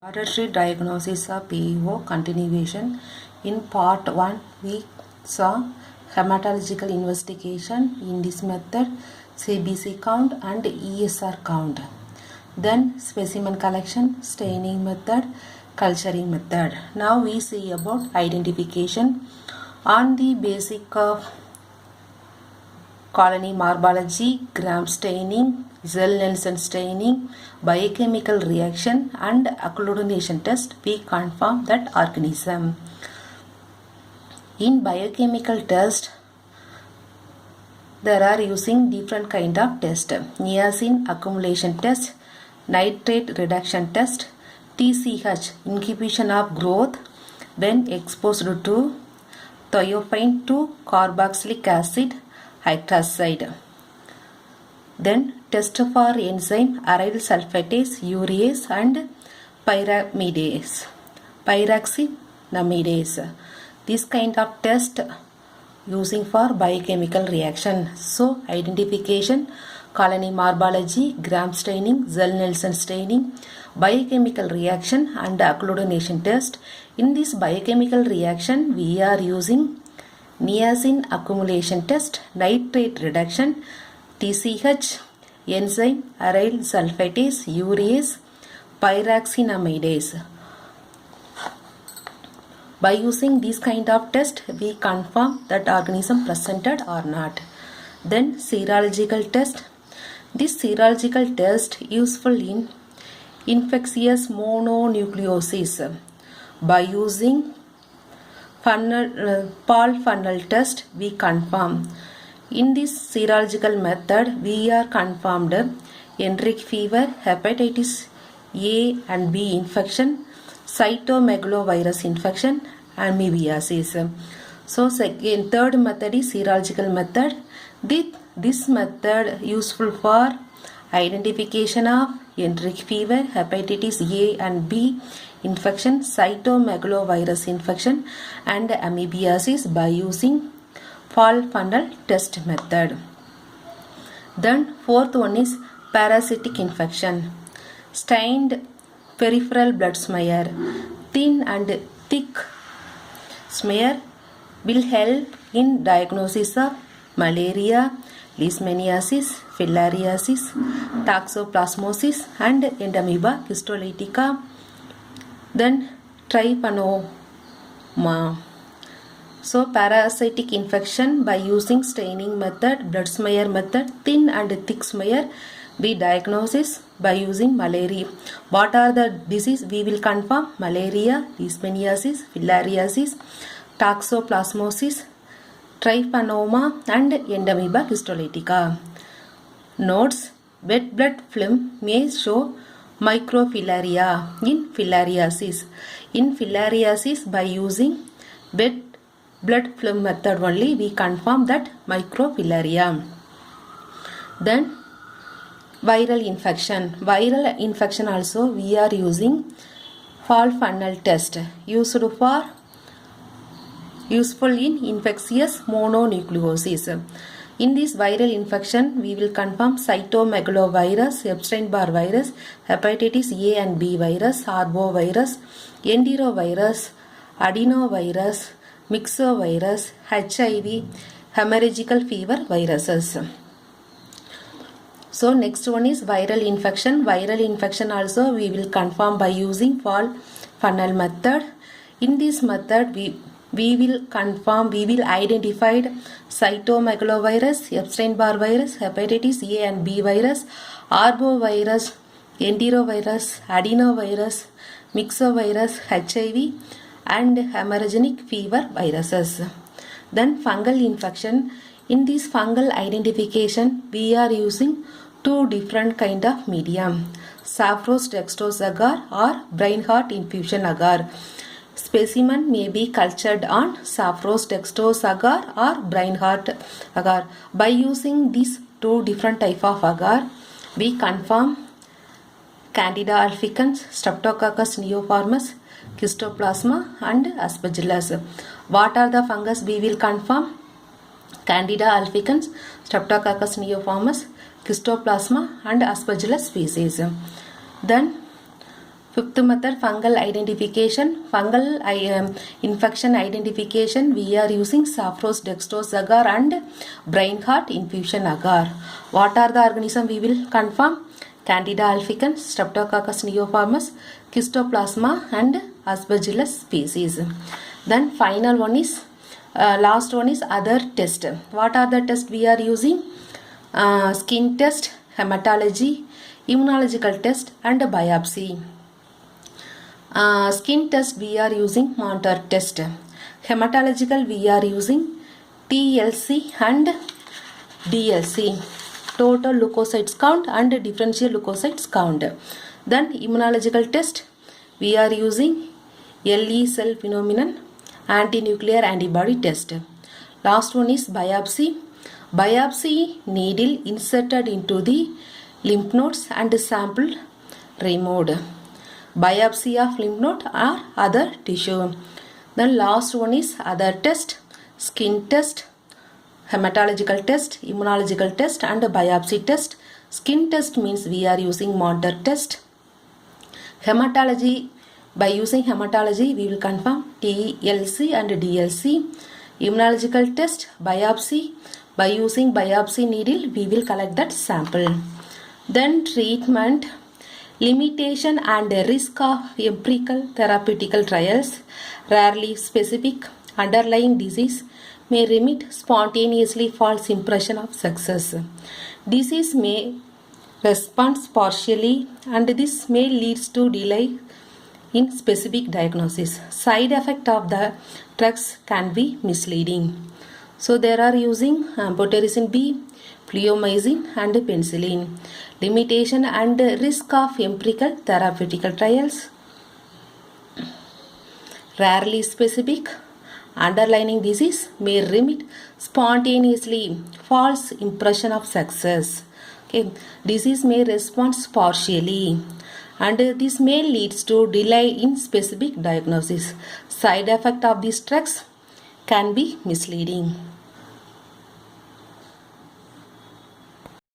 Laboratory diagnosis of PEO continuation. In part 1, we saw hematological investigation. In this method, CBC count and ESR count. Then specimen collection, staining method, culturing method. Now we see about identification. On the basic of colony morphology, gram staining, Zell-Nelson staining, biochemical reaction and agglutination test, we confirm that organism. In biochemical test, there are using different kind of test. Niacin accumulation test, nitrate reduction test, TCH inhibition of growth when exposed to thiophene to carboxylic acid hydroxide. Then test for enzyme aryl sulfatase, urease and pyraxinamidase. This kind of test using for biochemical reaction. So identification, colony morphology, gram staining, Zell-Nelson staining, biochemical reaction and agglutination test. In this biochemical reaction, we are using niacin accumulation test, nitrate reduction, TCH, enzyme aryl sulfatase, urease, pyraxinamidase. By using this kind of test, we confirm that organism presented or not. Then serological test. This serological test useful in infectious mononucleosis. By using Paul funnel test, we confirm. In this serological method, we are confirmed enteric fever, hepatitis A and B infection, cytomegalovirus infection, amoebiasis. So third method is serological method. This method useful for identification of enteric fever, hepatitis A and B infection, cytomegalovirus infection and amoebiasis by using Paul funnel test method. Then fourth one is parasitic infection. Stained peripheral blood smear. Thin and thick smear will help in diagnosis of malaria, leishmaniasis, filariasis, toxoplasmosis and Entamoeba histolytica. Then trypanoma. So parasitic infection by using staining method, blood smear method, thin and thick smear, we diagnosis by using malaria. What are the disease? We will confirm malaria, leishmaniasis, filariasis, toxoplasmosis, trypanoma and Entamoeba histolytica. Notes: wet blood film may show microfilaria in filariasis. In filariasis, by using wet blood film method only, we confirm that microfilaria. Then viral infection. Viral infection also we are using Paul funnel test useful in infectious mononucleosis. In this viral infection, we will confirm cytomegalovirus, Epstein-Barr virus, hepatitis A and B virus, arbovirus, enterovirus, adenovirus, myxovirus, HIV, hemorrhagical fever viruses. So next one is viral infection. Viral infection also we will confirm by using Paul funnel method. In this method, we will identify cytomegalovirus, Epstein-Barr virus, hepatitis A and B virus, arbovirus, enterovirus, adenovirus, myxovirus, HIV and hemorrhagic fever viruses. Then fungal infection. In this fungal identification, we are using two different kind of medium, Saffros dextrose agar or Brinehart infusion agar. Specimen may be cultured on Saffros dextrose agar or Brinehart agar. By using these two different type of agar, we confirm Candida albicans, Streptococcus neoformans, Histoplasma and Aspergillus. What are the fungus we will confirm? Candida albicans, Streptococcus neoformans, Histoplasma and Aspergillus species. Then Fifth method, fungal identification. Fungal infection identification, we are using saffrose, dextrose agar and brain heart infusion agar. What are the organism we will confirm? Candida albicans, Streptococcus neoformans, Schistoplasma and Aspergillus species. Then final one is, last one is other test. What are the tests we are using? Skin test, hematology, immunological test and biopsy. Skin test we are using Monter test. Hematological we are using TLC and DLC, total leukocytes count and differential leukocytes count. Then immunological test we are using LE cell phenomenon, anti-nuclear antibody test. Last one is biopsy. Biopsy, needle inserted into the lymph nodes and sample removed. Biopsy of lymph node or other tissue. Then last one is other test, skin test, hematological test, immunological test and biopsy test. Skin test means we are using Monter test. Hematology, by using hematology we will confirm TLC and DLC. Immunological test, biopsy, by using biopsy needle we will collect that sample. Then treatment, limitation and risk of empirical therapeutical trials. Rarely specific underlying disease may remit spontaneously false impression of success. Disease may respond partially and this may lead to delay in specific diagnosis. Side effect of the drugs can be misleading. So there are using amphotericin B, fluomycin and penicillin. Limitation and risk of empirical therapeutical trials. Rarely specific underlying disease may remit spontaneously false impression of success. Okay, disease may respond partially and this may lead to delay in specific diagnosis. Side effect of these drugs can be misleading.